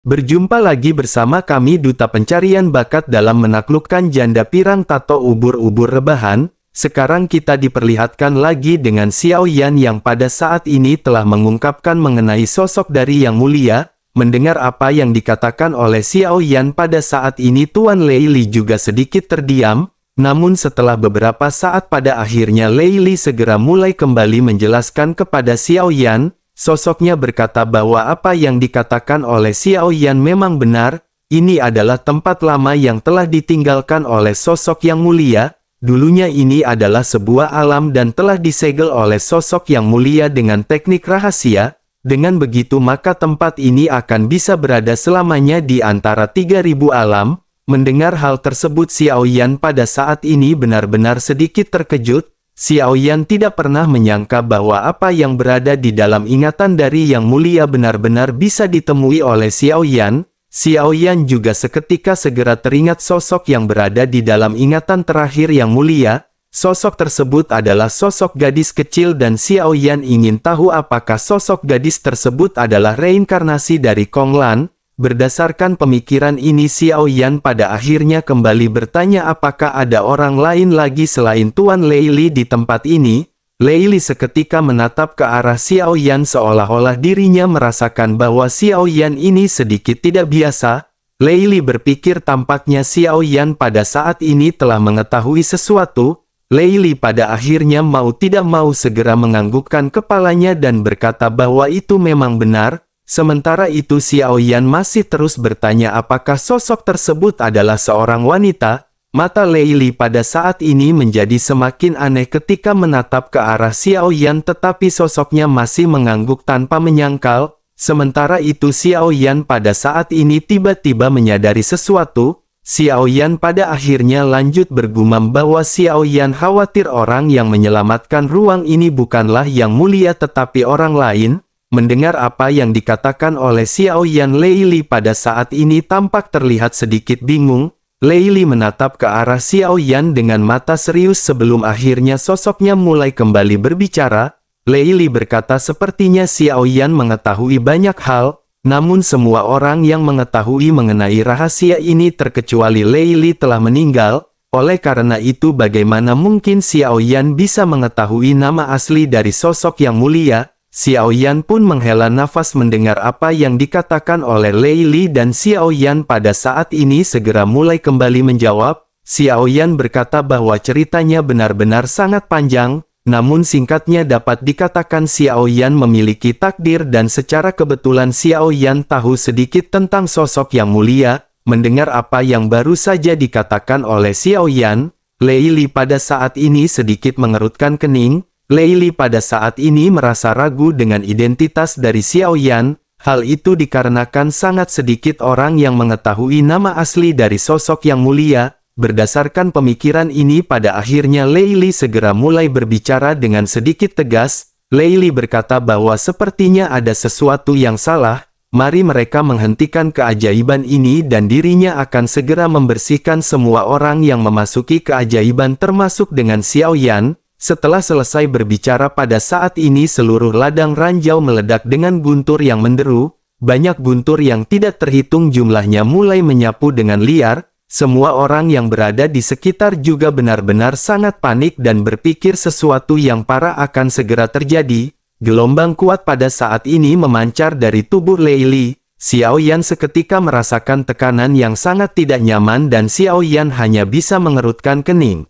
Berjumpa lagi bersama kami Duta Pencarian Bakat dalam menaklukkan janda pirang tato ubur-ubur rebahan. Sekarang kita diperlihatkan lagi dengan Xiao Yan yang pada saat ini telah mengungkapkan mengenai sosok dari Yang Mulia. Mendengar apa yang dikatakan oleh Xiao Yan pada saat ini, Tuan Lei Li juga sedikit terdiam. Namun setelah beberapa saat pada akhirnya Lei Li segera mulai kembali menjelaskan kepada Xiao Yan. Sosoknya berkata bahwa apa yang dikatakan oleh Xiao Yan memang benar. Ini adalah tempat lama yang telah ditinggalkan oleh sosok Yang Mulia. Dulunya ini adalah sebuah alam dan telah disegel oleh sosok Yang Mulia dengan teknik rahasia. Dengan begitu maka tempat ini akan bisa berada selamanya di antara 3000 alam. Mendengar hal tersebut Xiao Yan pada saat ini benar-benar sedikit terkejut. Xiao Yan tidak pernah menyangka bahwa apa yang berada di dalam ingatan dari Yang Mulia benar-benar bisa ditemui oleh Xiao Yan. Xiao Yan juga seketika segera teringat sosok yang berada di dalam ingatan terakhir Yang Mulia. Sosok tersebut adalah sosok gadis kecil dan Xiao Yan ingin tahu apakah sosok gadis tersebut adalah reinkarnasi dari Kong Lan. Berdasarkan pemikiran ini Xiao Yan pada akhirnya kembali bertanya apakah ada orang lain lagi selain Tuan Lei Li di tempat ini. Lei Li seketika menatap ke arah Xiao Yan seolah-olah dirinya merasakan bahwa Xiao Yan ini sedikit tidak biasa. Lei Li berpikir tampaknya Xiao Yan pada saat ini telah mengetahui sesuatu. Lei Li pada akhirnya mau tidak mau segera menganggukkan kepalanya dan berkata bahwa itu memang benar. Sementara itu Xiao Yan masih terus bertanya apakah sosok tersebut adalah seorang wanita. Mata Lei Li pada saat ini menjadi semakin aneh ketika menatap ke arah Xiao Yan tetapi sosoknya masih mengangguk tanpa menyangkal. Sementara itu Xiao Yan pada saat ini tiba-tiba menyadari sesuatu. Xiao Yan pada akhirnya lanjut bergumam bahwa Xiao Yan khawatir orang yang menyelamatkan ruang ini bukanlah Yang Mulia tetapi orang lain. Mendengar apa yang dikatakan oleh Xiao Yan, Lei Li pada saat ini tampak terlihat sedikit bingung. Lei Li menatap ke arah Xiao Yan dengan mata serius sebelum akhirnya sosoknya mulai kembali berbicara. Lei Li berkata sepertinya Xiao Yan mengetahui banyak hal, namun semua orang yang mengetahui mengenai rahasia ini terkecuali Lei Li telah meninggal. Oleh karena itu bagaimana mungkin Xiao Yan bisa mengetahui nama asli dari sosok Yang Mulia? Xiao Yan pun menghela nafas mendengar apa yang dikatakan oleh Lei Li dan Xiao Yan pada saat ini segera mulai kembali menjawab. Xiao Yan berkata bahwa ceritanya benar-benar sangat panjang, namun singkatnya dapat dikatakan Xiao Yan memiliki takdir dan secara kebetulan Xiao Yan tahu sedikit tentang sosok Yang Mulia. Mendengar apa yang baru saja dikatakan oleh Xiao Yan, Lei Li pada saat ini sedikit mengerutkan kening. Lei Li pada saat ini merasa ragu dengan identitas dari Xiao Yan. Hal itu dikarenakan sangat sedikit orang yang mengetahui nama asli dari sosok Yang Mulia. Berdasarkan pemikiran ini pada akhirnya Lei Li segera mulai berbicara dengan sedikit tegas. Lei Li berkata bahwa sepertinya ada sesuatu yang salah. Mari mereka menghentikan keajaiban ini dan dirinya akan segera membersihkan semua orang yang memasuki keajaiban termasuk dengan Xiao Yan. Setelah selesai berbicara pada saat ini seluruh ladang ranjau meledak dengan guntur yang menderu. Banyak guntur yang tidak terhitung jumlahnya mulai menyapu dengan liar. Semua orang yang berada di sekitar juga benar-benar sangat panik dan berpikir sesuatu yang parah akan segera terjadi. Gelombang kuat pada saat ini memancar dari tubuh Lei Li. Xiao Yan seketika merasakan tekanan yang sangat tidak nyaman dan Xiao Yan hanya bisa mengerutkan kening.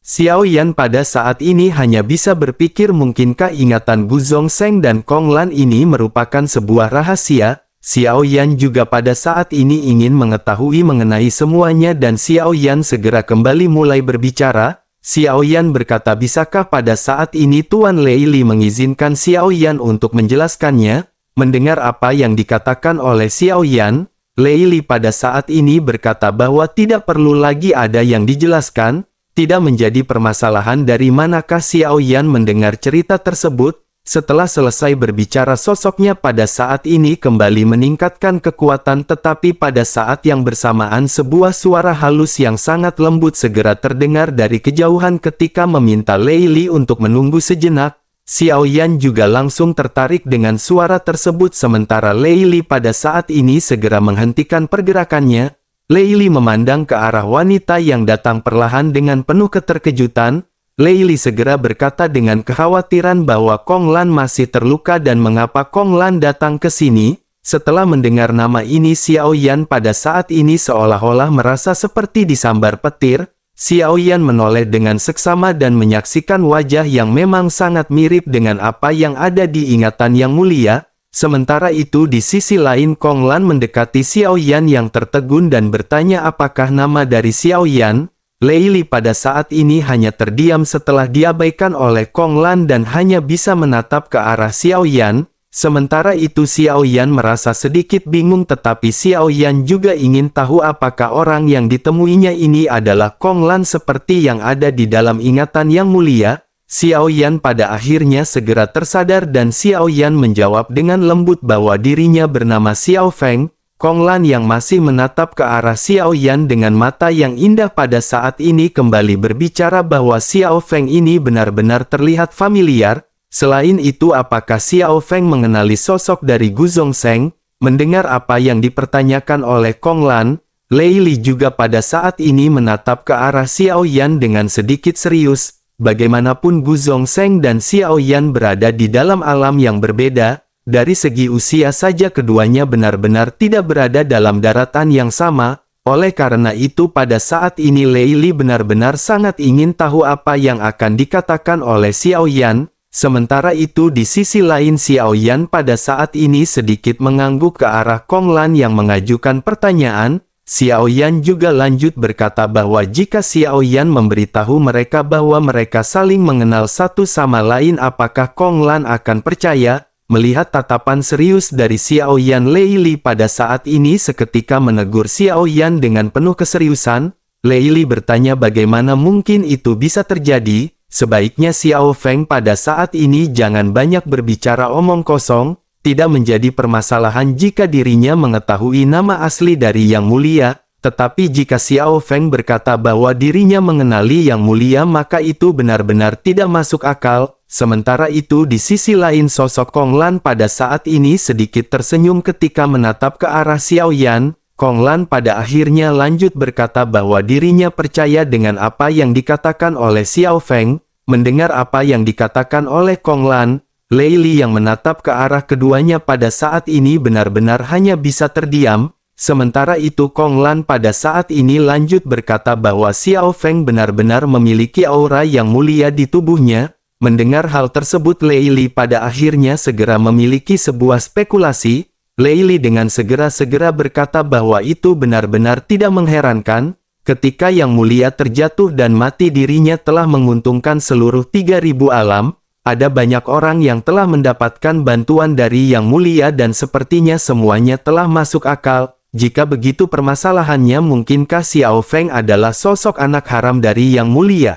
Xiao Yan pada saat ini hanya bisa berpikir mungkinkah ingatan Gu Zongsheng dan Kong Lan ini merupakan sebuah rahasia. Xiao Yan juga pada saat ini ingin mengetahui mengenai semuanya dan Xiao Yan segera kembali mulai berbicara. Xiao Yan berkata bisakah pada saat ini Tuan Lei Li mengizinkan Xiao Yan untuk menjelaskannya? Mendengar apa yang dikatakan oleh Xiao Yan, Lei Li pada saat ini berkata bahwa tidak perlu lagi ada yang dijelaskan. Tidak menjadi permasalahan dari manakah Xiao Yan mendengar cerita tersebut. Setelah selesai berbicara sosoknya pada saat ini kembali meningkatkan kekuatan tetapi pada saat yang bersamaan sebuah suara halus yang sangat lembut segera terdengar dari kejauhan ketika meminta Lei Li untuk menunggu sejenak. Xiao Yan juga langsung tertarik dengan suara tersebut sementara Lei Li pada saat ini segera menghentikan pergerakannya. Lei Li memandang ke arah wanita yang datang perlahan dengan penuh keterkejutan. Lei Li segera berkata dengan kekhawatiran bahwa Kong Lan masih terluka dan mengapa Kong Lan datang ke sini. Setelah mendengar nama ini, Xiao Yan pada saat ini seolah-olah merasa seperti disambar petir. Xiao Yan menoleh dengan seksama dan menyaksikan wajah yang memang sangat mirip dengan apa yang ada di ingatan Yang Mulia. Sementara itu di sisi lain Kong Lan mendekati Xiao Yan yang tertegun dan bertanya apakah nama dari Xiao Yan. Lei Li pada saat ini hanya terdiam setelah diabaikan oleh Kong Lan dan hanya bisa menatap ke arah Xiao Yan. Sementara itu Xiao Yan merasa sedikit bingung tetapi Xiao Yan juga ingin tahu apakah orang yang ditemuinya ini adalah Kong Lan seperti yang ada di dalam ingatan Yang Mulia. Xiao Yan pada akhirnya segera tersadar dan Xiao Yan menjawab dengan lembut bahwa dirinya bernama Xiao Feng. Kong Lan yang masih menatap ke arah Xiao Yan dengan mata yang indah pada saat ini kembali berbicara bahwa Xiao Feng ini benar-benar terlihat familiar. Selain itu apakah Xiao Feng mengenali sosok dari Gu Zongsheng? Mendengar apa yang dipertanyakan oleh Kong Lan, Lei Li juga pada saat ini menatap ke arah Xiao Yan dengan sedikit serius. Bagaimanapun Gu Zongsheng dan Xiao Yan berada di dalam alam yang berbeda. Dari segi usia saja keduanya benar-benar tidak berada dalam daratan yang sama, oleh karena itu pada saat ini Lei Li benar-benar sangat ingin tahu apa yang akan dikatakan oleh Xiao Yan. Sementara itu di sisi lain Xiao Yan pada saat ini sedikit mengangguk ke arah Kong Lan yang mengajukan pertanyaan. Xiao Yan juga lanjut berkata bahwa jika Xiao Yan memberitahu mereka bahwa mereka saling mengenal satu sama lain apakah Kong Lan akan percaya? Melihat tatapan serius dari Xiao Yan, Lei Li pada saat ini seketika menegur Xiao Yan dengan penuh keseriusan. Lei Li bertanya bagaimana mungkin itu bisa terjadi. Sebaiknya Xiao Feng pada saat ini jangan banyak berbicara omong kosong. Tidak menjadi permasalahan jika dirinya mengetahui nama asli dari Yang Mulia. Tetapi jika Xiao Feng berkata bahwa dirinya mengenali Yang Mulia maka itu benar-benar tidak masuk akal. Sementara itu di sisi lain sosok Kong Lan pada saat ini sedikit tersenyum ketika menatap ke arah Xiao Yan. Kong Lan pada akhirnya lanjut berkata bahwa dirinya percaya dengan apa yang dikatakan oleh Xiao Feng. Mendengar apa yang dikatakan oleh Kong Lan, Lei Li yang menatap ke arah keduanya pada saat ini benar-benar hanya bisa terdiam. Sementara itu Kong Lan pada saat ini lanjut berkata bahwa Xiao Feng benar-benar memiliki aura yang mulia di tubuhnya. Mendengar hal tersebut Lei Li pada akhirnya segera memiliki sebuah spekulasi. Lei Li dengan segera berkata bahwa itu benar-benar tidak mengherankan. Ketika Yang Mulia terjatuh dan mati dirinya telah menguntungkan seluruh 3000 alam. Ada banyak orang yang telah mendapatkan bantuan dari Yang Mulia dan sepertinya semuanya telah masuk akal. Jika begitu permasalahannya mungkinkah Xiao Feng adalah sosok anak haram dari Yang Mulia?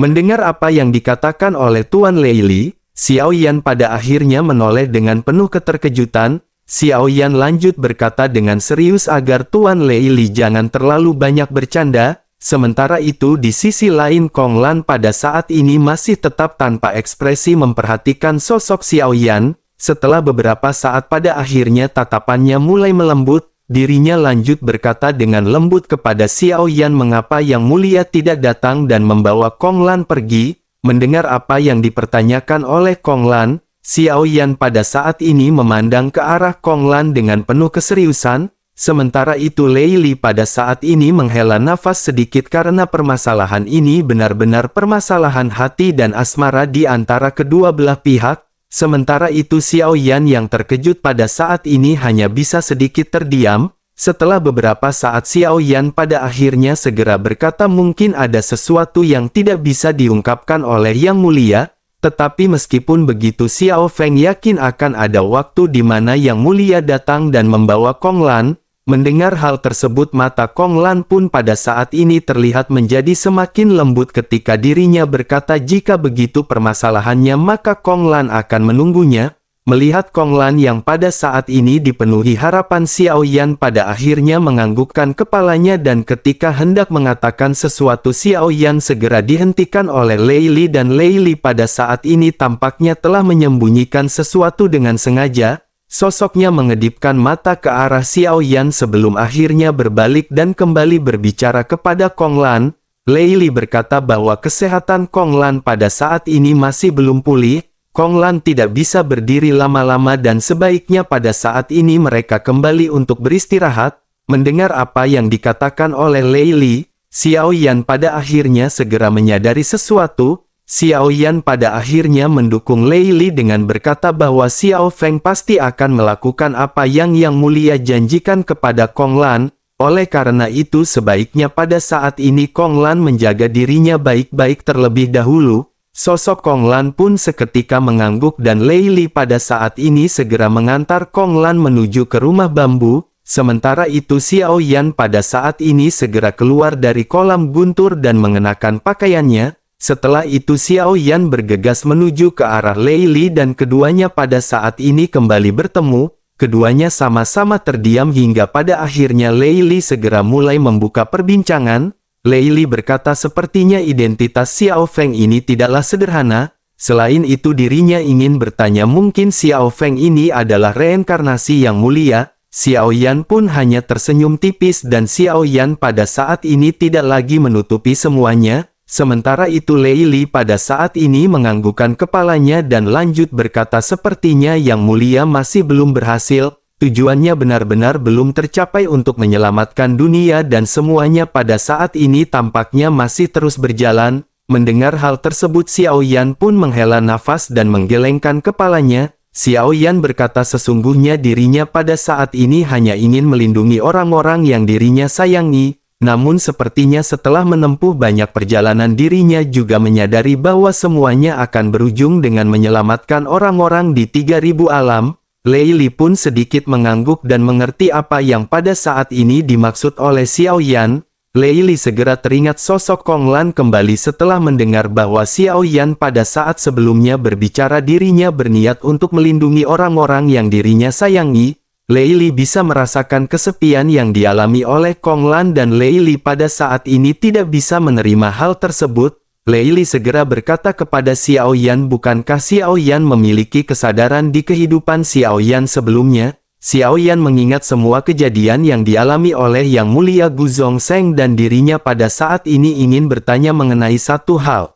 Mendengar apa yang dikatakan oleh Tuan Lei Li, Xiao Yan pada akhirnya menoleh dengan penuh keterkejutan. Xiao Yan lanjut berkata dengan serius agar Tuan Lei Li jangan terlalu banyak bercanda. Sementara itu di sisi lain Kong Lan pada saat ini masih tetap tanpa ekspresi memperhatikan sosok Xiao Yan. Setelah beberapa saat pada akhirnya tatapannya mulai melembut. Dirinya lanjut berkata dengan lembut kepada Xiao Yan mengapa Yang Mulia tidak datang dan membawa Kong Lan pergi. Mendengar apa yang dipertanyakan oleh Kong Lan, Xiao Yan pada saat ini memandang ke arah Kong Lan dengan penuh keseriusan. Sementara itu Lei Li pada saat ini menghela nafas sedikit karena permasalahan ini benar-benar permasalahan hati dan asmara di antara kedua belah pihak. Sementara itu Xiao Yan yang terkejut pada saat ini hanya bisa sedikit terdiam. Setelah beberapa saat Xiao Yan pada akhirnya segera berkata mungkin ada sesuatu yang tidak bisa diungkapkan oleh Yang Mulia. Tetapi meskipun begitu Xiao Feng yakin akan ada waktu di mana Yang Mulia datang dan membawa Kong Lan. Mendengar hal tersebut mata Kong Lan pun pada saat ini terlihat menjadi semakin lembut ketika dirinya berkata jika begitu permasalahannya maka Kong Lan akan menunggunya. Melihat Kong Lan yang pada saat ini dipenuhi harapan, Xiao Yan pada akhirnya menganggukkan kepalanya dan ketika hendak mengatakan sesuatu, Xiao Yan segera dihentikan oleh Lei Li dan Lei Li pada saat ini tampaknya telah menyembunyikan sesuatu dengan sengaja. Sosoknya mengedipkan mata ke arah Xiao Yan sebelum akhirnya berbalik dan kembali berbicara kepada Kong Lan. Lei Li berkata bahwa kesehatan Kong Lan pada saat ini masih belum pulih. Kong Lan tidak bisa berdiri lama-lama dan sebaiknya pada saat ini mereka kembali untuk beristirahat. Mendengar apa yang dikatakan oleh Lei Li, Xiao Yan pada akhirnya segera menyadari sesuatu. Xiao Yan pada akhirnya mendukung Lei Li dengan berkata bahwa Xiao Feng pasti akan melakukan apa yang Yang Mulia janjikan kepada Kong Lan. Oleh karena itu sebaiknya pada saat ini Kong Lan menjaga dirinya baik-baik terlebih dahulu. Sosok Kong Lan pun seketika mengangguk dan Lei Li pada saat ini segera mengantar Kong Lan menuju ke rumah bambu. Sementara itu Xiao Yan pada saat ini segera keluar dari kolam guntur dan mengenakan pakaiannya. Setelah itu Xiao Yan bergegas menuju ke arah Lei Li dan keduanya pada saat ini kembali bertemu. Keduanya sama-sama terdiam hingga pada akhirnya Lei Li segera mulai membuka perbincangan. Lei Li berkata sepertinya identitas Xiao Feng ini tidaklah sederhana. Selain itu dirinya ingin bertanya mungkin Xiao Feng ini adalah reinkarnasi Yang Mulia. Xiao Yan pun hanya tersenyum tipis dan Xiao Yan pada saat ini tidak lagi menutupi semuanya. Sementara itu Lei Li pada saat ini menganggukkan kepalanya dan lanjut berkata sepertinya Yang Mulia masih belum berhasil. Tujuannya benar-benar belum tercapai untuk menyelamatkan dunia dan semuanya pada saat ini tampaknya masih terus berjalan. Mendengar hal tersebut Xiao Yan pun menghela nafas dan menggelengkan kepalanya. Xiao Yan berkata sesungguhnya dirinya pada saat ini hanya ingin melindungi orang-orang yang dirinya sayangi. Namun sepertinya setelah menempuh banyak perjalanan dirinya juga menyadari bahwa semuanya akan berujung dengan menyelamatkan orang-orang di 3000 alam. Lei Li pun sedikit mengangguk dan mengerti apa yang pada saat ini dimaksud oleh Xiao Yan. Lei Li segera teringat sosok Kong Lan kembali setelah mendengar bahwa Xiao Yan pada saat sebelumnya berbicara dirinya berniat untuk melindungi orang-orang yang dirinya sayangi. Lei Li bisa merasakan kesepian yang dialami oleh Kong Lan dan Lei Li pada saat ini tidak bisa menerima hal tersebut. Lei Li segera berkata kepada Xiao Yan, bukankah Xiao Yan memiliki kesadaran di kehidupan Xiao Yan sebelumnya? Xiao Yan mengingat semua kejadian yang dialami oleh Yang Mulia Gu Zongsheng dan dirinya pada saat ini ingin bertanya mengenai satu hal.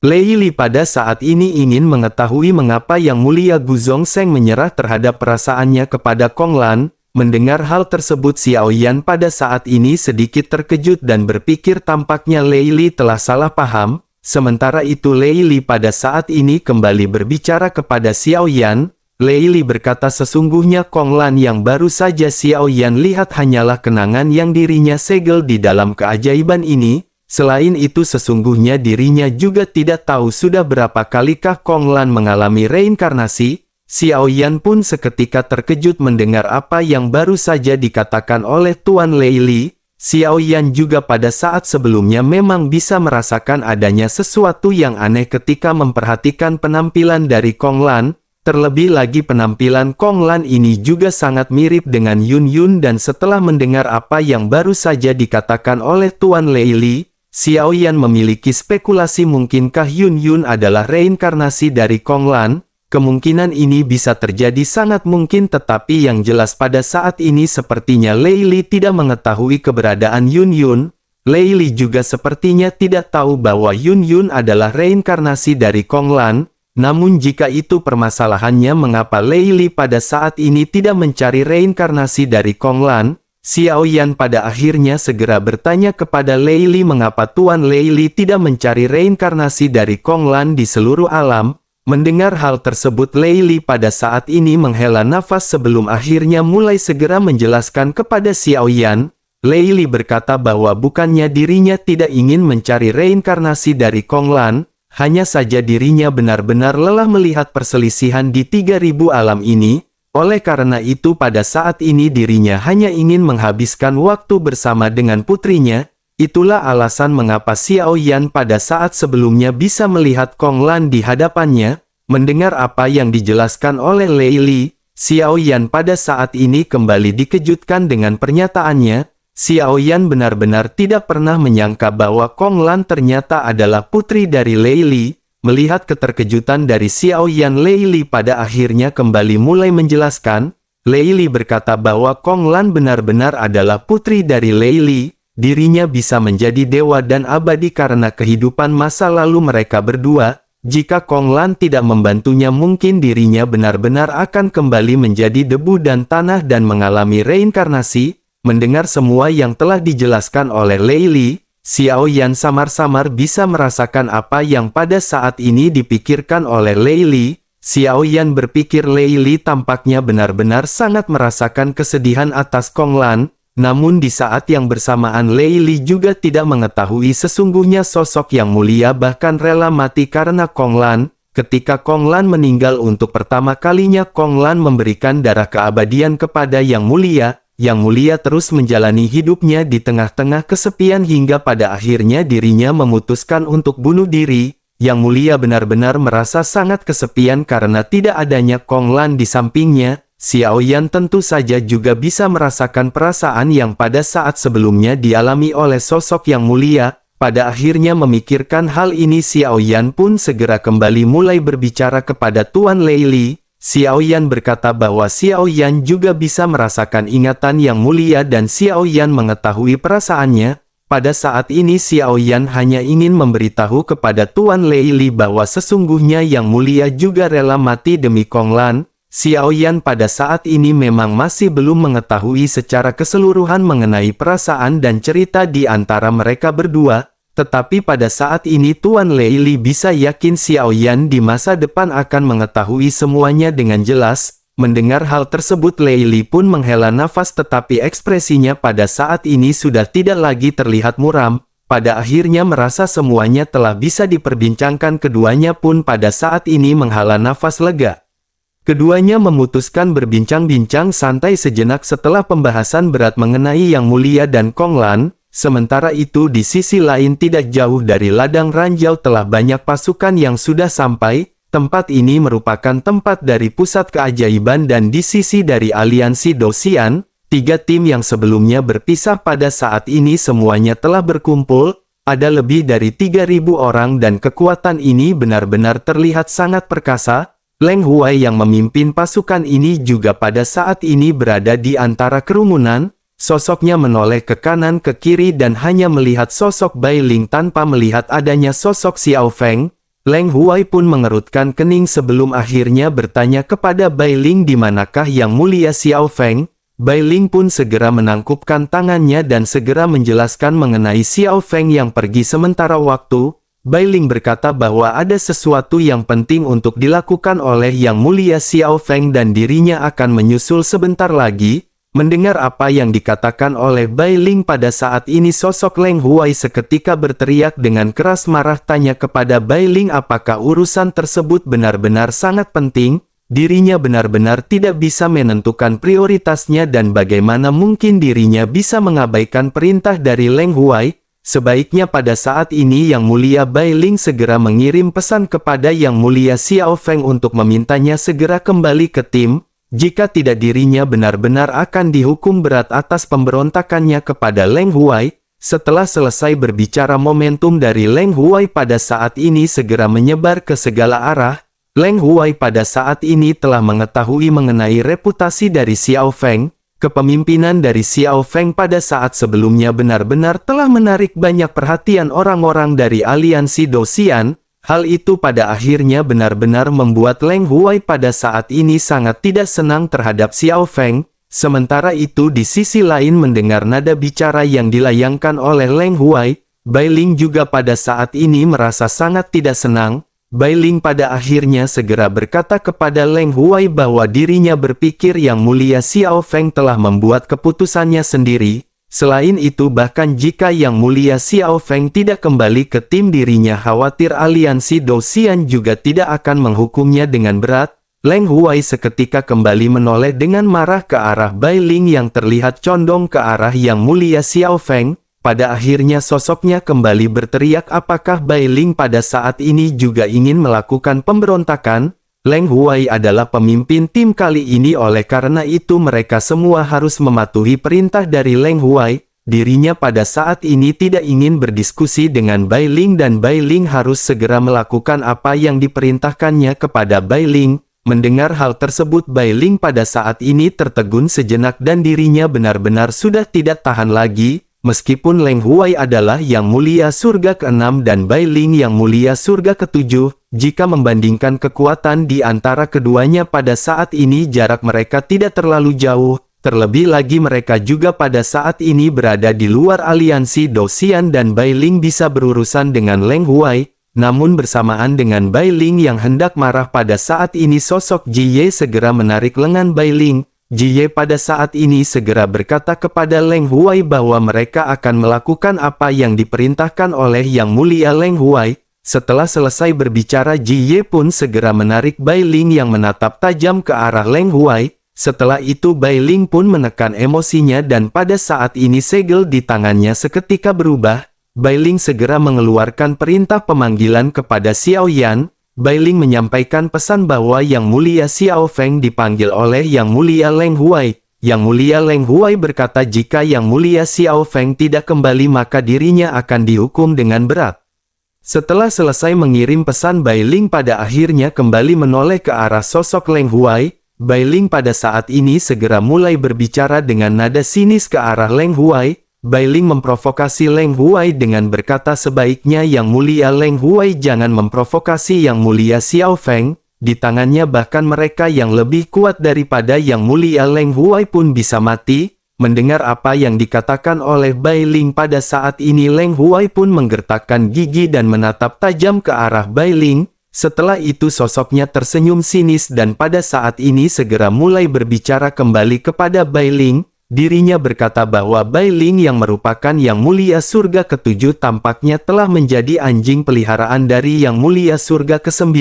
Lei Li pada saat ini ingin mengetahui mengapa Yang Mulia Gu Zongsheng menyerah terhadap perasaannya kepada Kong Lan. Mendengar hal tersebut Xiao Yan pada saat ini sedikit terkejut dan berpikir tampaknya Lei Li telah salah paham. Sementara itu Lei Li pada saat ini kembali berbicara kepada Xiao Yan. Lei Li berkata sesungguhnya Kong Lan yang baru saja Xiao Yan lihat hanyalah kenangan yang dirinya segel di dalam keajaiban ini. Selain itu sesungguhnya dirinya juga tidak tahu sudah berapa kalikah Kong Lan mengalami reinkarnasi. Xiao Yan pun seketika terkejut mendengar apa yang baru saja dikatakan oleh Tuan Lei Li. Xiao Yan juga pada saat sebelumnya memang bisa merasakan adanya sesuatu yang aneh ketika memperhatikan penampilan dari Kong Lan. Terlebih lagi penampilan Kong Lan ini juga sangat mirip dengan Yun Yun dan setelah mendengar apa yang baru saja dikatakan oleh Tuan Lei Li, Xiao Yan memiliki spekulasi mungkinkah Yun Yun adalah reinkarnasi dari Kong Lan. Kemungkinan ini bisa terjadi sangat mungkin tetapi yang jelas pada saat ini sepertinya Lei Li tidak mengetahui keberadaan Yun Yun. Lei Li juga sepertinya tidak tahu bahwa Yun Yun adalah reinkarnasi dari Kong Lan. Namun jika itu permasalahannya mengapa Lei Li pada saat ini tidak mencari reinkarnasi dari Kong Lan? Xiao Yan pada akhirnya segera bertanya kepada Lei Li mengapa Tuan Lei Li tidak mencari reinkarnasi dari Kong Lan di seluruh alam. Mendengar hal tersebut Lei Li pada saat ini menghela nafas sebelum akhirnya mulai segera menjelaskan kepada Xiao Yan. Lei Li berkata bahwa bukannya dirinya tidak ingin mencari reinkarnasi dari Kong Lan. Hanya saja dirinya benar-benar lelah melihat perselisihan di 3000 alam ini, oleh karena itu pada saat ini dirinya hanya ingin menghabiskan waktu bersama dengan putrinya. Itulah alasan mengapa Xiao Yan pada saat sebelumnya bisa melihat Kong Lan di hadapannya. Mendengar apa yang dijelaskan oleh Lei Li, Xiao Yan pada saat ini kembali dikejutkan dengan pernyataannya. Xiao Yan benar-benar tidak pernah menyangka bahwa Kong Lan ternyata adalah putri dari Lei Li. Melihat keterkejutan dari Xiao Yan, Lei Li pada akhirnya kembali mulai menjelaskan. Lei Li berkata bahwa Kong Lan benar-benar adalah putri dari Lei Li. Dirinya bisa menjadi dewa dan abadi karena kehidupan masa lalu mereka berdua. Jika Kong Lan tidak membantunya, mungkin dirinya benar-benar akan kembali menjadi debu dan tanah dan mengalami reinkarnasi. Mendengar semua yang telah dijelaskan oleh Lei Li, Xiao Yan samar-samar bisa merasakan apa yang pada saat ini dipikirkan oleh Lei Li. Xiao Yan berpikir Lei Li tampaknya benar-benar sangat merasakan kesedihan atas Kong Lan. Namun di saat yang bersamaan Lei Li juga tidak mengetahui sesungguhnya sosok yang mulia bahkan rela mati karena Kong Lan. Ketika Kong Lan meninggal untuk pertama kalinya, Kong Lan memberikan darah keabadian kepada Yang Mulia. Yang Mulia terus menjalani hidupnya di tengah-tengah kesepian hingga pada akhirnya dirinya memutuskan untuk bunuh diri. Yang Mulia benar-benar merasa sangat kesepian karena tidak adanya Kong Lan di sampingnya. Xiao Yan tentu saja juga bisa merasakan perasaan yang pada saat sebelumnya dialami oleh sosok Yang Mulia. Pada akhirnya memikirkan hal ini, Xiao Yan pun segera kembali mulai berbicara kepada Tuan Lei Li. Xiao Yan berkata bahwa Xiao Yan juga bisa merasakan ingatan Yang Mulia dan Xiao Yan mengetahui perasaannya. Pada saat ini Xiao Yan hanya ingin memberitahu kepada Tuan Lei Li bahwa sesungguhnya Yang Mulia juga rela mati demi Kong Lan. Xiao Yan pada saat ini memang masih belum mengetahui secara keseluruhan mengenai perasaan dan cerita di antara mereka berdua. Tetapi pada saat ini Tuan Lei Li bisa yakin Xiao Yan di masa depan akan mengetahui semuanya dengan jelas. Mendengar hal tersebut Lei Li pun menghela nafas, tetapi ekspresinya pada saat ini sudah tidak lagi terlihat muram. Pada akhirnya merasa semuanya telah bisa diperbincangkan, keduanya pun pada saat ini menghela nafas lega. Keduanya memutuskan berbincang-bincang santai sejenak setelah pembahasan berat mengenai Yang Mulia dan Kong Lan. Sementara itu di sisi lain tidak jauh dari ladang ranjau telah banyak pasukan yang sudah sampai. Tempat ini merupakan tempat dari pusat keajaiban dan di sisi dari aliansi Dosian. 3 tim yang sebelumnya berpisah pada saat ini semuanya telah berkumpul. Ada lebih dari 3.000 orang dan kekuatan ini benar-benar terlihat sangat perkasa. Leng Huai yang memimpin pasukan ini juga pada saat ini berada di antara kerumunan. Sosoknya menoleh ke kanan ke kiri dan hanya melihat sosok Bai Ling tanpa melihat adanya sosok Xiao Feng. Leng Huai pun mengerutkan kening sebelum akhirnya bertanya kepada Bai Ling, di manakah Yang Mulia Xiao Feng. Bai Ling pun segera menangkupkan tangannya dan segera menjelaskan mengenai Xiao Feng yang pergi sementara waktu. Bai Ling berkata bahwa ada sesuatu yang penting untuk dilakukan oleh Yang Mulia Xiao Feng dan dirinya akan menyusul sebentar lagi. Mendengar apa yang dikatakan oleh Bai Ling pada saat ini sosok Leng Huai seketika berteriak dengan keras marah, tanya kepada Bai Ling apakah urusan tersebut benar-benar sangat penting. Dirinya benar-benar tidak bisa menentukan prioritasnya dan bagaimana mungkin dirinya bisa mengabaikan perintah dari Leng Huai. Sebaiknya pada saat ini Yang Mulia Bai Ling segera mengirim pesan kepada Yang Mulia Xiao Feng untuk memintanya segera kembali ke tim. Jika tidak dirinya benar-benar akan dihukum berat atas pemberontakannya kepada Leng Huai. Setelah selesai berbicara, momentum dari Leng Huai pada saat ini segera menyebar ke segala arah. Leng Huai pada saat ini telah mengetahui mengenai reputasi dari Xiao Feng. Kepemimpinan dari Xiao Feng pada saat sebelumnya benar-benar telah menarik banyak perhatian orang-orang dari aliansi Dosian. Hal itu pada akhirnya benar-benar membuat Leng Huai pada saat ini sangat tidak senang terhadap Xiao Feng. Sementara itu di sisi lain mendengar nada bicara yang dilayangkan oleh Leng Huai, Bai Ling juga pada saat ini merasa sangat tidak senang. Bai Ling pada akhirnya segera berkata kepada Leng Huai bahwa dirinya berpikir Yang Mulia Xiao Feng telah membuat keputusannya sendiri. Selain itu bahkan jika Yang Mulia Xiao Feng tidak kembali ke tim, dirinya khawatir aliansi Dosian juga tidak akan menghukumnya dengan berat. Leng Huai seketika kembali menoleh dengan marah ke arah Bai Ling yang terlihat condong ke arah Yang Mulia Xiao Feng. Pada akhirnya sosoknya kembali berteriak apakah Bai Ling pada saat ini juga ingin melakukan pemberontakan. Leng Huai adalah pemimpin tim kali ini, oleh karena itu mereka semua harus mematuhi perintah dari Leng Huai. Dirinya pada saat ini tidak ingin berdiskusi dengan Bai Ling dan Bai Ling harus segera melakukan apa yang diperintahkannya kepada Bai Ling. Mendengar hal tersebut, Bai Ling pada saat ini tertegun sejenak dan dirinya benar-benar sudah tidak tahan lagi. Meskipun Leng Huai adalah yang mulia surga ke-6 dan Bai Ling yang mulia surga ke-7, jika membandingkan kekuatan di antara keduanya pada saat ini jarak mereka tidak terlalu jauh, terlebih lagi mereka juga pada saat ini berada di luar aliansi Dosian dan Bai Ling bisa berurusan dengan Leng Huai. Namun bersamaan dengan Bai Ling yang hendak marah pada saat ini, sosok Ji Ye segera menarik lengan Bai Ling. Ji Ye pada saat ini segera berkata kepada Leng Huai bahwa mereka akan melakukan apa yang diperintahkan oleh Yang Mulia Leng Huai. Setelah selesai berbicara, Ji Ye pun segera menarik Bai Ling yang menatap tajam ke arah Leng Huai. Setelah itu Bai Ling pun menekan emosinya dan pada saat ini segel di tangannya seketika berubah. Bai Ling segera mengeluarkan perintah pemanggilan kepada Xiao Yan. Bai Ling menyampaikan pesan bahwa Yang Mulia Xiao Feng dipanggil oleh Yang Mulia Leng Huai. Yang Mulia Leng Huai berkata jika Yang Mulia Xiao Feng tidak kembali maka dirinya akan dihukum dengan berat. Setelah selesai mengirim pesan, Bai Ling pada akhirnya kembali menoleh ke arah sosok Leng Huai. Bai Ling pada saat ini segera mulai berbicara dengan nada sinis ke arah Leng Huai. Bai Ling memprovokasi Leng Huai dengan berkata sebaiknya Yang Mulia Leng Huai jangan memprovokasi Yang Mulia Xiao Feng. Di tangannya bahkan mereka yang lebih kuat daripada Yang Mulia Leng Huai pun bisa mati. Mendengar apa yang dikatakan oleh Bai Ling pada saat ini, Leng Huai pun menggertakkan gigi dan menatap tajam ke arah Bai Ling. Setelah itu sosoknya tersenyum sinis dan pada saat ini segera mulai berbicara kembali kepada Bai Ling. Dirinya berkata bahwa Bai Ling yang merupakan Yang Mulia Surga ke-7 tampaknya telah menjadi anjing peliharaan dari Yang Mulia Surga ke-9.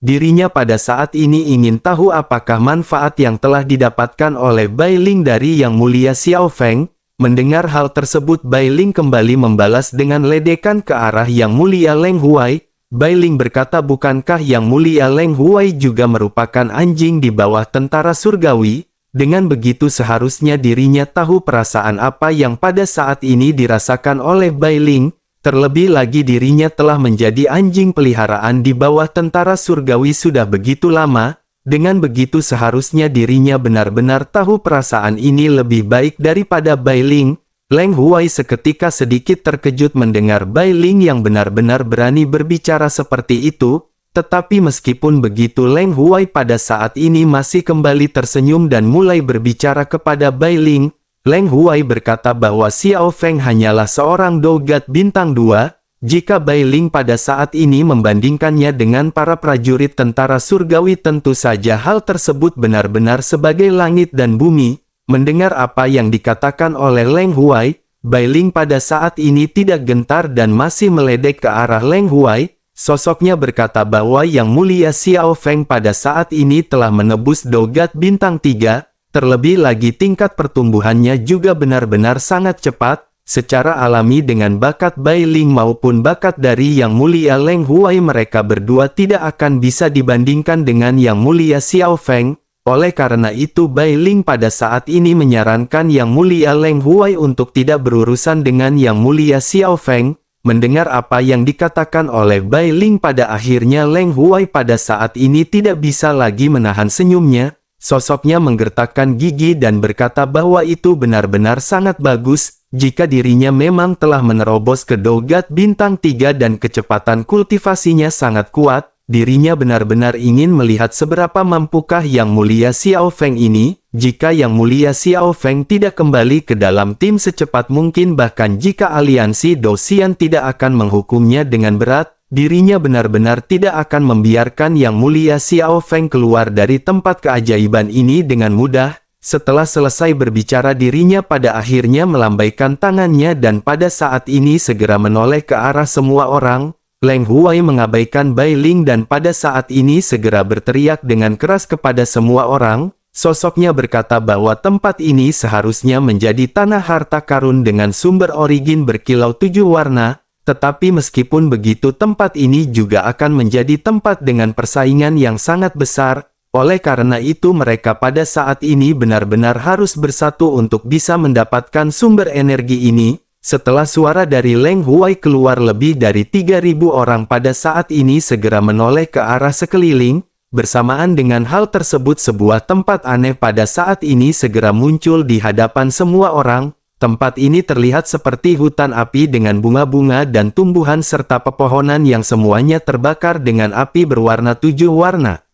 Dirinya pada saat ini ingin tahu apakah manfaat yang telah didapatkan oleh Bai Ling dari Yang Mulia Xiao Feng. Mendengar hal tersebut, Bai Ling kembali membalas dengan ledekan ke arah Yang Mulia Leng Huai. Bai Ling berkata bukankah Yang Mulia Leng Huai juga merupakan anjing di bawah tentara surgawi? Dengan begitu seharusnya dirinya tahu perasaan apa yang pada saat ini dirasakan oleh Bai Ling. Terlebih lagi dirinya telah menjadi anjing peliharaan di bawah tentara surgawi sudah begitu lama. Dengan begitu seharusnya dirinya benar-benar tahu perasaan ini lebih baik daripada Bai Ling. Leng Huai seketika sedikit terkejut mendengar Bai Ling yang benar-benar berani berbicara seperti itu. Tetapi meskipun begitu Leng Huai pada saat ini masih kembali tersenyum dan mulai berbicara kepada Bai Ling. Leng Huai berkata bahwa Xiao Feng hanyalah seorang dogat bintang 2. Jika Bai Ling pada saat ini membandingkannya dengan para prajurit tentara surgawi, tentu saja hal tersebut benar-benar sebagai langit dan bumi. Mendengar apa yang dikatakan oleh Leng Huai, Bai Ling pada saat ini tidak gentar dan masih meledek ke arah Leng Huai. Sosoknya berkata bahwa Yang Mulia Xiao Feng pada saat ini telah menebus dogat bintang 3, terlebih lagi tingkat pertumbuhannya juga benar-benar sangat cepat, secara alami dengan bakat Bai Ling maupun bakat dari Yang Mulia Leng Huai mereka berdua tidak akan bisa dibandingkan dengan Yang Mulia Xiao Feng. Oleh karena itu Bai Ling pada saat ini menyarankan Yang Mulia Leng Huai untuk tidak berurusan dengan Yang Mulia Xiao Feng. Mendengar apa yang dikatakan oleh Bai Ling pada akhirnya Leng Huai pada saat ini tidak bisa lagi menahan senyumnya. Sosoknya menggertakkan gigi dan berkata bahwa itu benar-benar sangat bagus. Jika dirinya memang telah menerobos ke dogat bintang 3 dan kecepatan kultivasinya sangat kuat, dirinya benar-benar ingin melihat seberapa mampukah Yang Mulia Xiao Feng ini. Jika Yang Mulia Xiao Feng tidak kembali ke dalam tim secepat mungkin, bahkan jika aliansi Dosian tidak akan menghukumnya dengan berat, dirinya benar-benar tidak akan membiarkan Yang Mulia Xiao Feng keluar dari tempat keajaiban ini dengan mudah. Setelah selesai berbicara, dirinya pada akhirnya melambaikan tangannya dan pada saat ini segera menoleh ke arah semua orang. Leng Huai mengabaikan Bai Ling dan pada saat ini segera berteriak dengan keras kepada semua orang. Sosoknya berkata bahwa tempat ini seharusnya menjadi tanah harta karun dengan sumber origin berkilau 7 warna. Tetapi meskipun begitu, tempat ini juga akan menjadi tempat dengan persaingan yang sangat besar. Oleh karena itu mereka pada saat ini benar-benar harus bersatu untuk bisa mendapatkan sumber energi ini. Setelah suara dari Leng Huai keluar, lebih dari 3.000 orang pada saat ini segera menoleh ke arah sekeliling. Bersamaan dengan hal tersebut, sebuah tempat aneh pada saat ini segera muncul di hadapan semua orang. Tempat ini terlihat seperti hutan api dengan bunga-bunga dan tumbuhan serta pepohonan yang semuanya terbakar dengan api berwarna 7 warna.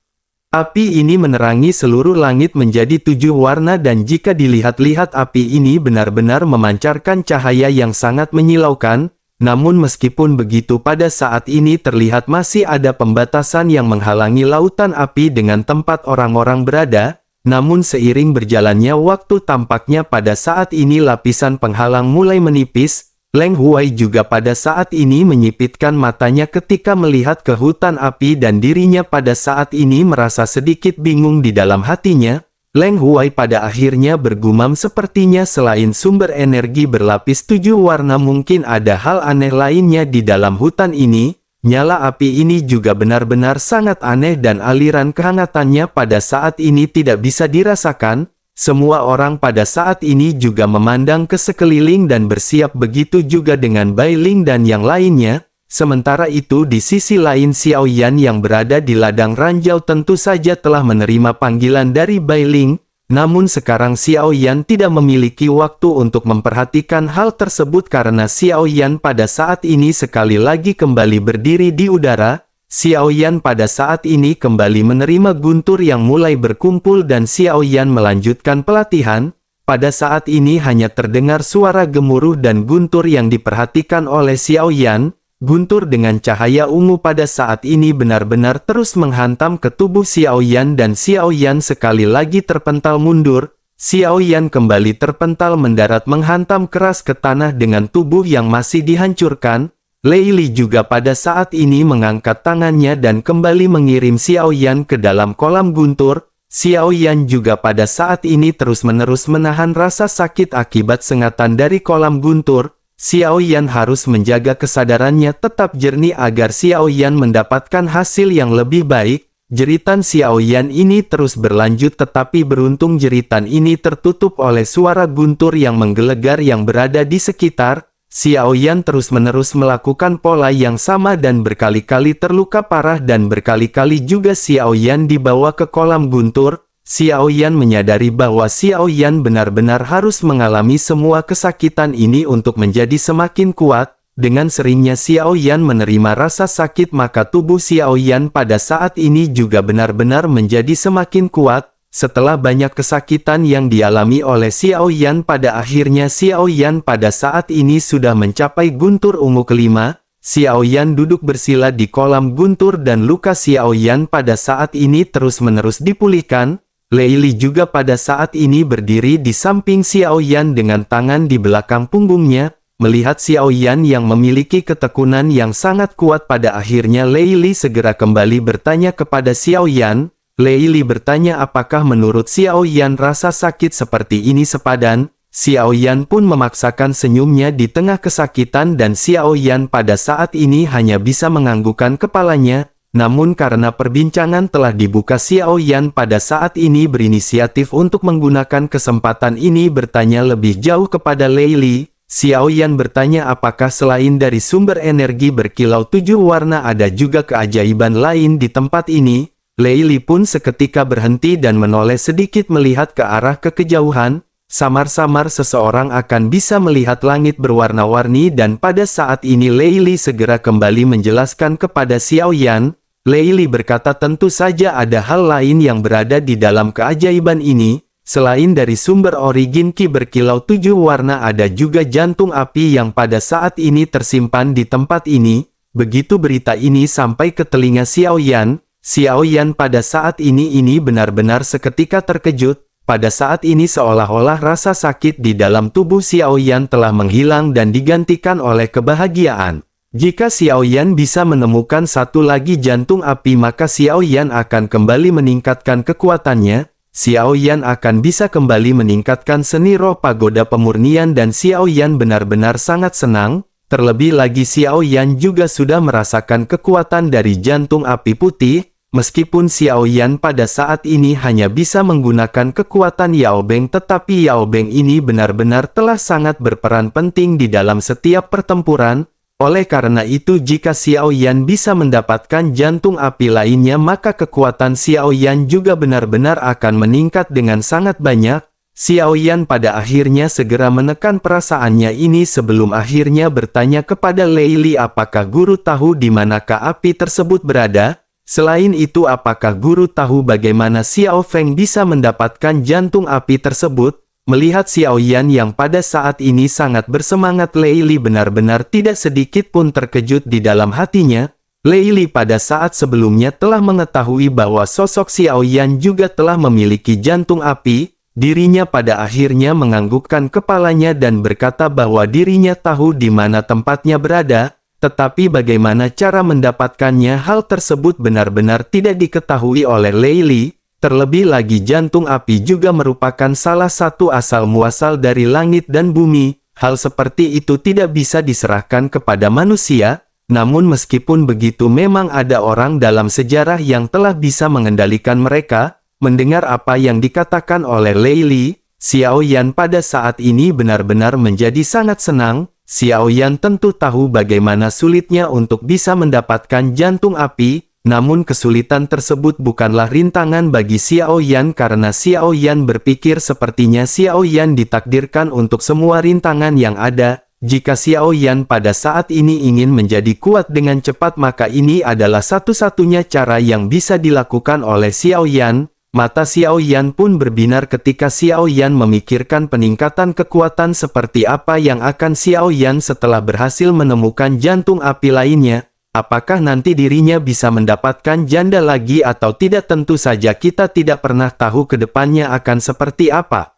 Api ini menerangi seluruh langit menjadi 7 warna, dan jika dilihat-lihat api ini benar-benar memancarkan cahaya yang sangat menyilaukan. Namun meskipun begitu, pada saat ini terlihat masih ada pembatasan yang menghalangi lautan api dengan tempat orang-orang berada. Namun seiring berjalannya waktu, tampaknya pada saat ini lapisan penghalang mulai menipis. Leng Huai juga pada saat ini menyipitkan matanya ketika melihat ke hutan api, dan dirinya pada saat ini merasa sedikit bingung di dalam hatinya. Leng Huai pada akhirnya bergumam, sepertinya selain sumber energi berlapis 7 warna mungkin ada hal aneh lainnya di dalam hutan ini. Nyala api ini juga benar-benar sangat aneh dan aliran kehangatannya pada saat ini tidak bisa dirasakan. Semua orang pada saat ini juga memandang ke sekeliling dan bersiap, begitu juga dengan Bai Ling dan yang lainnya. Sementara itu di sisi lain, Xiao Yan yang berada di ladang ranjau tentu saja telah menerima panggilan dari Bai Ling. Namun sekarang Xiao Yan tidak memiliki waktu untuk memperhatikan hal tersebut karena Xiao Yan pada saat ini sekali lagi kembali berdiri di udara. Xiao Yan pada saat ini kembali menerima guntur yang mulai berkumpul dan Xiao Yan melanjutkan pelatihan. Pada saat ini hanya terdengar suara gemuruh dan guntur yang diperhatikan oleh Xiao Yan. Guntur dengan cahaya ungu pada saat ini benar-benar terus menghantam ke tubuh Xiao Yan dan Xiao Yan sekali lagi terpental mundur. Xiao Yan kembali terpental mendarat menghantam keras ke tanah dengan tubuh yang masih dihancurkan. Lei Li juga pada saat ini mengangkat tangannya dan kembali mengirim Xiao Yan ke dalam kolam guntur. Xiao Yan juga pada saat ini terus-menerus menahan rasa sakit akibat sengatan dari kolam guntur. Xiao Yan harus menjaga kesadarannya tetap jernih agar Xiao Yan mendapatkan hasil yang lebih baik. Jeritan Xiao Yan ini terus berlanjut, tetapi beruntung jeritan ini tertutup oleh suara guntur yang menggelegar yang berada di sekitar. Xiao Yan terus-menerus melakukan pola yang sama dan berkali-kali terluka parah, dan berkali-kali juga Xiao Yan dibawa ke kolam guntur. Xiao Yan menyadari bahwa Xiao Yan benar-benar harus mengalami semua kesakitan ini untuk menjadi semakin kuat. Dengan seringnya Xiao Yan menerima rasa sakit, maka tubuh Xiao Yan pada saat ini juga benar-benar menjadi semakin kuat. Setelah banyak kesakitan yang dialami oleh Xiao Yan, pada akhirnya Xiao Yan pada saat ini sudah mencapai guntur ungu kelima. Xiao Yan duduk bersila di kolam guntur dan luka Xiao Yan pada saat ini terus-menerus dipulihkan. Lei Li juga pada saat ini berdiri di samping Xiao Yan dengan tangan di belakang punggungnya. Melihat Xiao Yan yang memiliki ketekunan yang sangat kuat, pada akhirnya Lei Li segera kembali bertanya kepada Xiao Yan. Lei Li bertanya apakah menurut Xiao Yan rasa sakit seperti ini sepadan. Xiao Yan pun memaksakan senyumnya di tengah kesakitan dan Xiao Yan pada saat ini hanya bisa menganggukkan kepalanya. Namun karena perbincangan telah dibuka, Xiao Yan pada saat ini berinisiatif untuk menggunakan kesempatan ini bertanya lebih jauh kepada Lei Li. Xiao Yan bertanya apakah selain dari sumber energi berkilau 7 warna ada juga keajaiban lain di tempat ini. Lei Li pun seketika berhenti dan menoleh sedikit melihat ke arah kejauhan. Samar-samar seseorang akan bisa melihat langit berwarna-warni, dan pada saat ini Lei Li segera kembali menjelaskan kepada Xiao Yan. Lei Li berkata tentu saja ada hal lain yang berada di dalam keajaiban ini. Selain dari sumber origin Qi berkilau 7 warna, ada juga jantung api yang pada saat ini tersimpan di tempat ini. Begitu berita ini sampai ke telinga Xiao Yan, Xiao Yan pada saat ini benar-benar seketika terkejut. Pada saat ini seolah-olah rasa sakit di dalam tubuh Xiao Yan telah menghilang dan digantikan oleh kebahagiaan. Jika Xiao Yan bisa menemukan satu lagi jantung api, maka Xiao Yan akan kembali meningkatkan kekuatannya. Xiao Yan akan bisa kembali meningkatkan seni roh pagoda pemurnian, dan Xiao Yan benar-benar sangat senang. Terlebih lagi Xiao Yan juga sudah merasakan kekuatan dari jantung api putih, meskipun Xiao Yan pada saat ini hanya bisa menggunakan kekuatan Yao Beng, tetapi Yao Beng ini benar-benar telah sangat berperan penting di dalam setiap pertempuran. Oleh karena itu jika Xiao Yan bisa mendapatkan jantung api lainnya maka kekuatan Xiao Yan juga benar-benar akan meningkat dengan sangat banyak. Xiao Yan pada akhirnya segera menekan perasaannya ini sebelum akhirnya bertanya kepada Lei Li apakah guru tahu di manakah api tersebut berada. Selain itu apakah guru tahu bagaimana Xiao Feng bisa mendapatkan jantung api tersebut? Melihat Xiao Yan yang pada saat ini sangat bersemangat, Lei Li benar-benar tidak sedikit pun terkejut di dalam hatinya. Lei Li pada saat sebelumnya telah mengetahui bahwa sosok Xiao Yan juga telah memiliki jantung api. Dirinya pada akhirnya menganggukkan kepalanya dan berkata bahwa dirinya tahu di mana tempatnya berada, tetapi bagaimana cara mendapatkannya hal tersebut benar-benar tidak diketahui oleh Lei Li. Terlebih lagi jantung api juga merupakan salah satu asal-muasal dari langit dan bumi. Hal seperti itu tidak bisa diserahkan kepada manusia. Namun meskipun begitu memang ada orang dalam sejarah yang telah bisa mengendalikan mereka. Mendengar apa yang dikatakan oleh Lei Li, Xiao Yan pada saat ini benar-benar menjadi sangat senang. Xiao Yan tentu tahu bagaimana sulitnya untuk bisa mendapatkan jantung api. Namun kesulitan tersebut bukanlah rintangan bagi Xiao Yan karena Xiao Yan berpikir sepertinya Xiao Yan ditakdirkan untuk semua rintangan yang ada. Jika Xiao Yan pada saat ini ingin menjadi kuat dengan cepat maka ini adalah satu-satunya cara yang bisa dilakukan oleh Xiao Yan. Mata Xiao Yan pun berbinar ketika Xiao Yan memikirkan peningkatan kekuatan seperti apa yang akan Xiao Yan setelah berhasil menemukan jantung api lainnya. Apakah nanti dirinya bisa mendapatkan janda lagi atau tidak? Tentu saja kita tidak pernah tahu ke depannya akan seperti apa.